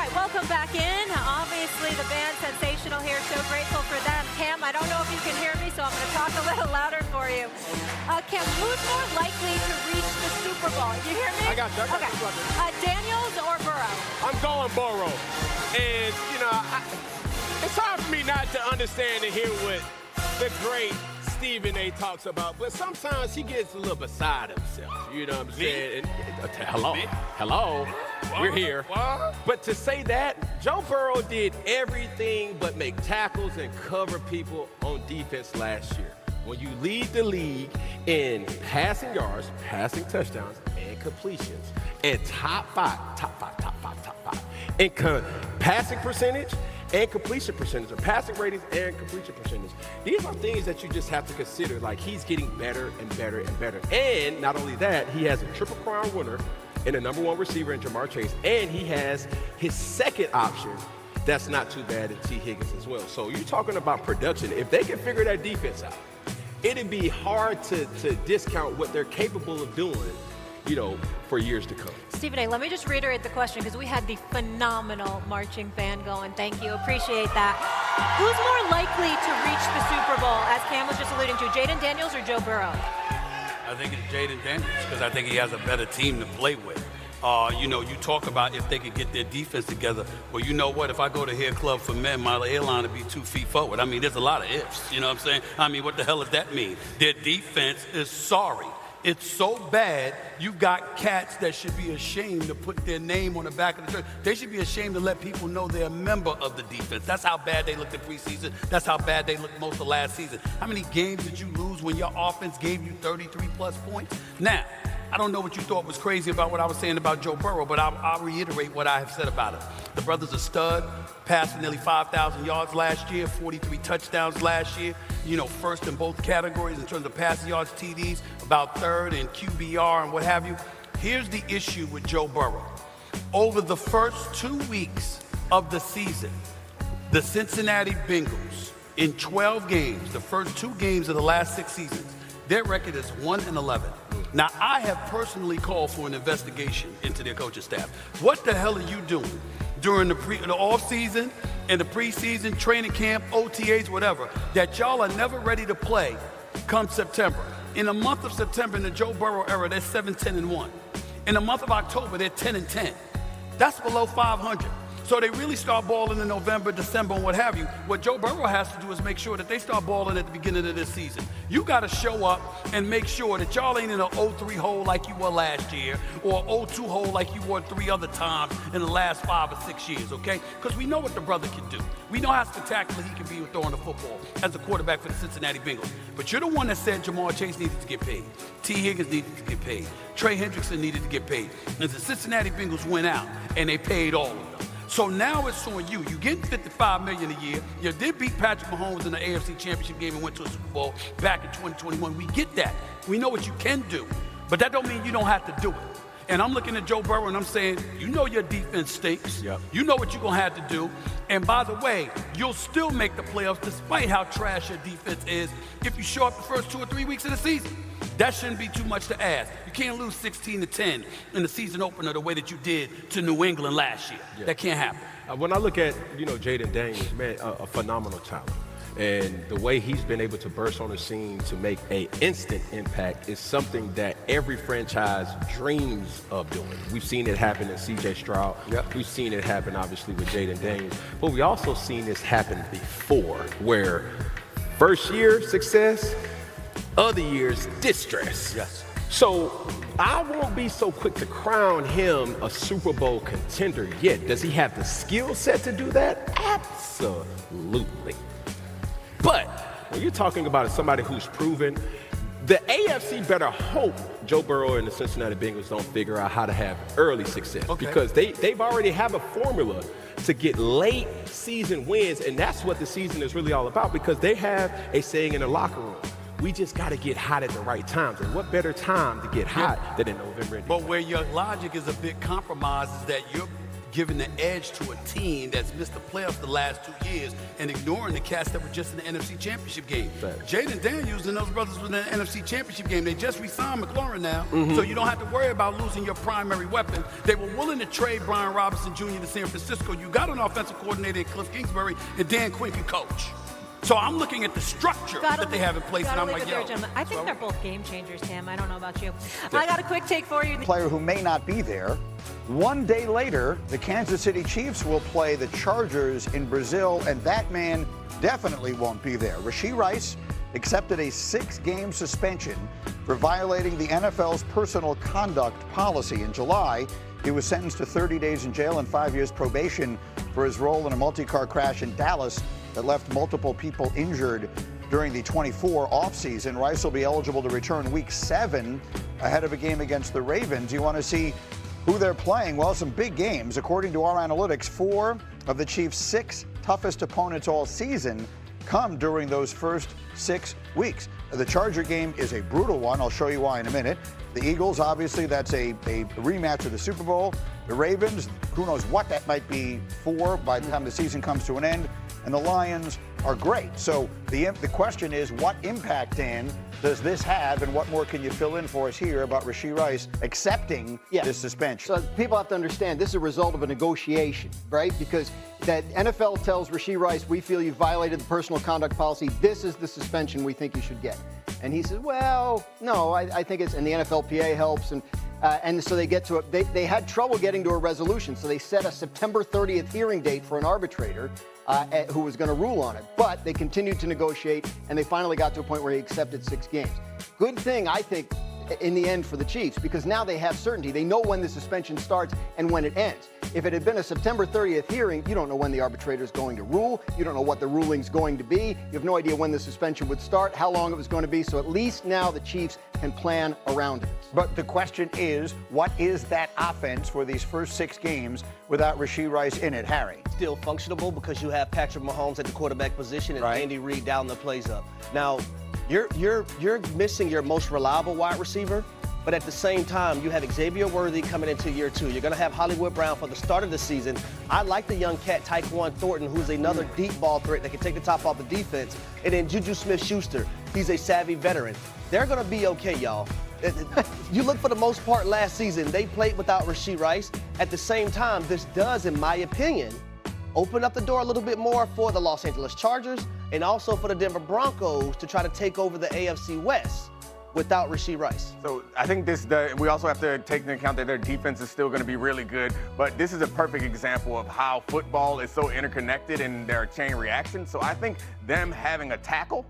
right, welcome back in. Obviously, the band sensational here. So grateful for them. Cam, I don't know if you can hear me, so I'm going to talk a little louder for you. Cam, who's more likely to reach the Super Bowl? You hear me? I got you. Okay. Daniels or Burrow? I'm going Burrow. And, you know, it's hard for me not to understand and hear what the great Stephen A. talks about, but sometimes he gets a little beside himself. You know what I'm saying? Hello. We're here. What? But to say that, Joe Burrow did everything but make tackles and cover people on defense last year. When you lead the league in passing yards, passing touchdowns, and completions, and top five, in passing percentage and completion percentage, or passing ratings and completion percentage. These are things that you just have to consider. Like, he's getting better and better and better. And not only that, he has a Triple Crown winner and a #1 receiver in Jamar Chase, and he has his second option that's not too bad in T. Higgins as well. So you're talking about production. If they can figure that defense out, it'd be hard to discount what they're capable of doing, you know, for years to come. Stephen A., let me just reiterate the question because we had the phenomenal marching band going. Thank you. Appreciate that. Who's more likely to reach the Super Bowl, as Cam was just alluding to, Jayden Daniels or Joe Burrow? I think it's Jayden Daniels because I think he has a better team to play with. You know, you talk about if they could get their defense together. Well, you know what? If I go to Hair Club for Men, my airline would be 2 feet forward. I mean, there's a lot of ifs. You know what I'm saying? I mean, what the hell does that mean? Their defense is sorry. It's so bad, you've got cats that should be ashamed to put their name on the back of the jersey. They should be ashamed to let people know they're a member of the defense. That's how bad they looked in preseason. That's how bad they looked most of last season. How many games did you lose when your offense gave you 33-plus points? Now, I don't know what you thought was crazy about what I was saying about Joe Burrow, but I'll reiterate what I have said about him. The brother's a stud, passed for nearly 5,000 yards last year, 43 touchdowns last year, you know, first in both categories in terms of passing yards, TDs, about third in QBR and what have you. Here's the issue with Joe Burrow. Over the first 2 weeks of the season, the Cincinnati Bengals, in 12 games, the first 2 games of the last 6 seasons, their record is 1-11. Now, I have personally called for an investigation into their coaching staff. What the hell are you doing during the off-season and the preseason, training camp, OTAs, whatever, that y'all are never ready to play come September? In the month of September, in the Joe Burrow era, they're 7-10-1. In the month of October, they're 10-10. That's below 500. So they really start balling in November, December, and what have you. What Joe Burrow has to do is make sure that they start balling at the beginning of this season. You got to show up and make sure that y'all ain't in an 0-3 hole like you were last year, or 0-2 hole like you were 3 other times in the last 5 or 6 years, okay? Because we know what the brother can do. We know how spectacular he can be with throwing the football as a quarterback for the Cincinnati Bengals. But you're the one that said Jamar Chase needed to get paid. T. Higgins needed to get paid. Trey Hendrickson needed to get paid. And the Cincinnati Bengals went out, and they paid all of them. So now it's on you. You're getting $55 million a year. You did beat Patrick Mahomes in the AFC Championship game and went to a Super Bowl back in 2021. We get that. We know what you can do. But that don't mean you don't have to do it. And I'm looking at Joe Burrow and I'm saying, you know your defense stinks. Yep. You know what you're going to have to do. And by the way, you'll still make the playoffs despite how trash your defense is if you show up the first 2 or 3 weeks of the season. That shouldn't be too much to ask. You can't lose 16-10 in the season opener the way that you did to New England last year. Yeah. That can't happen. When I look at, you know, Jayden Daniels, man, a phenomenal talent. And the way he's been able to burst on the scene to make an instant impact is something that every franchise dreams of doing. We've seen it happen in C.J. Stroud. Yep. We've seen it happen, obviously, with Jayden Daniels. But we also seen this happen before, where first year success, other years distress. Yes. So I won't be so quick to crown him a Super Bowl contender yet. Does he have the skill set to do that? Absolutely. But when you're talking about somebody who's proven, the AFC better hope Joe Burrow and the Cincinnati Bengals don't figure out how to have early success. Okay. Because they've already have a formula to get late season wins, and that's what the season is really all about, because they have a saying in the locker room: we just got to get hot at the right times. And what better time to get hot than in November and December? But where your logic is a bit compromised is that giving the edge to a team that's missed the playoffs the last 2 years and ignoring the cats that were just in the NFC Championship game. Jayden Daniels and those brothers were in the NFC Championship game. They just re-signed McLaurin now, so you don't have to worry about losing your primary weapon. They were willing to trade Brian Robinson Jr. to San Francisco. You got an offensive coordinator in Cliff Kingsbury, and Dan Quinn can coach. So I'm looking at the structure that they have in place, and I'm like, yo. I think they're both game changers, Tim. I don't know about you. I got a quick take for you. Player who may not be there. One day later, the Kansas City Chiefs will play the Chargers in Brazil, and that man definitely won't be there. Rashee Rice accepted a 6-game suspension for violating the NFL's personal conduct policy. In July, he was sentenced to 30 days in jail and 5 years probation for his role in a multi-car crash in Dallas that left multiple people injured during the 24 offseason. Rice will be eligible to return week 7 ahead of a game against the Ravens. You want to see who they're playing? Well, some big games. According to our analytics, 4 of the Chiefs' 6 toughest opponents all season come during those first 6 weeks. The Charger game is a brutal one. I'll show you why in a minute. The Eagles, obviously, that's a rematch of the Super Bowl. The Ravens, who knows what that might be for by the time the season comes to an end. And the Lions are great. So the question is, what impact, Dan, does this have, and what more can you fill in for us here about Rashee Rice accepting this suspension? So people have to understand this is a result of a negotiation, right? Because that NFL tells Rashee Rice, we feel you violated the personal conduct policy. This is the suspension we think you should get. And he says, well, no, I think it's, and the NFLPA helps. And so they get to it. They had trouble getting to a resolution, so they set a September 30th hearing date for an arbitrator who was going to rule on it. But they continued to negotiate, and they finally got to a point where he accepted 6 games. Good thing, I think, in the end for the Chiefs, because now they have certainty. They know when the suspension starts and when it ends. If it had been a September 30th hearing, you don't know when the arbitrator is going to rule. You don't know what the ruling's going to be. You have no idea when the suspension would start, how long it was going to be. So at least now the Chiefs can plan around it. But the question is, what is that offense for these first 6 games without Rashee Rice in it, Harry? Still functionable because you have Patrick Mahomes at the quarterback position and Andy Reid down the plays up. Now, you're missing your most reliable wide receiver, but at the same time, you have Xavier Worthy coming into year 2. You're going to have Hollywood Brown for the start of the season. I like the young cat Tyquan Thornton, who's another deep ball threat that can take the top off the defense. And then Juju Smith-Schuster, he's a savvy veteran. They're going to be okay, y'all. You look for the most part last season, they played without Rashee Rice. At the same time, this does, in my opinion, open up the door a little bit more for the Los Angeles Chargers and also for the Denver Broncos to try to take over the AFC West without Rashee Rice. So I think we also have to take into account that their defense is still going to be really good, but this is a perfect example of how football is so interconnected in their chain reaction. So I think them having a tackle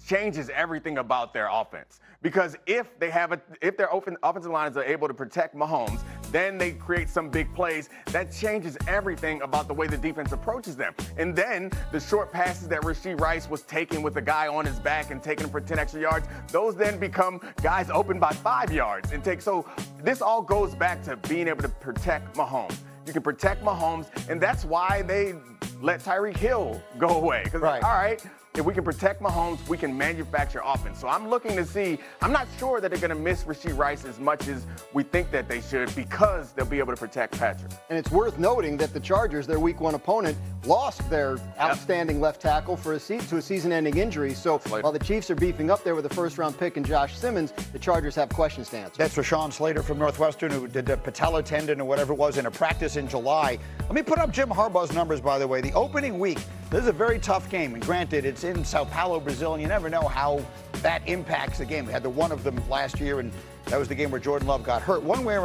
changes everything about their offense. Because if their offensive lines are able to protect Mahomes, then they create some big plays. That changes everything about the way the defense approaches them. And then the short passes that Rashee Rice was taking with a guy on his back and taking him for 10 extra yards, those then become guys open by 5 yards. So this all goes back to being able to protect Mahomes. You can protect Mahomes, and that's why they let Tyreek Hill go away. Because, all right, if we can protect Mahomes, we can manufacture offense. So I'm looking to see, I'm not sure that they're going to miss Rashee Rice as much as we think that they should, because they'll be able to protect Patrick. And it's worth noting that the Chargers, their week 1 opponent, lost their outstanding left tackle to a season-ending injury. So while the Chiefs are beefing up there with a first-round pick and Josh Simmons, the Chargers have questions to answer. That's Rashawn Slater from Northwestern, who did the patella tendon or whatever it was in a practice in July. Let me put up Jim Harbaugh's numbers, by the way. The opening week, this is a very tough game. And granted, it's in Sao Paulo, Brazil, and you never know how that impacts the game. We had one of them last year, and that was the game where Jordan Love got hurt. One way or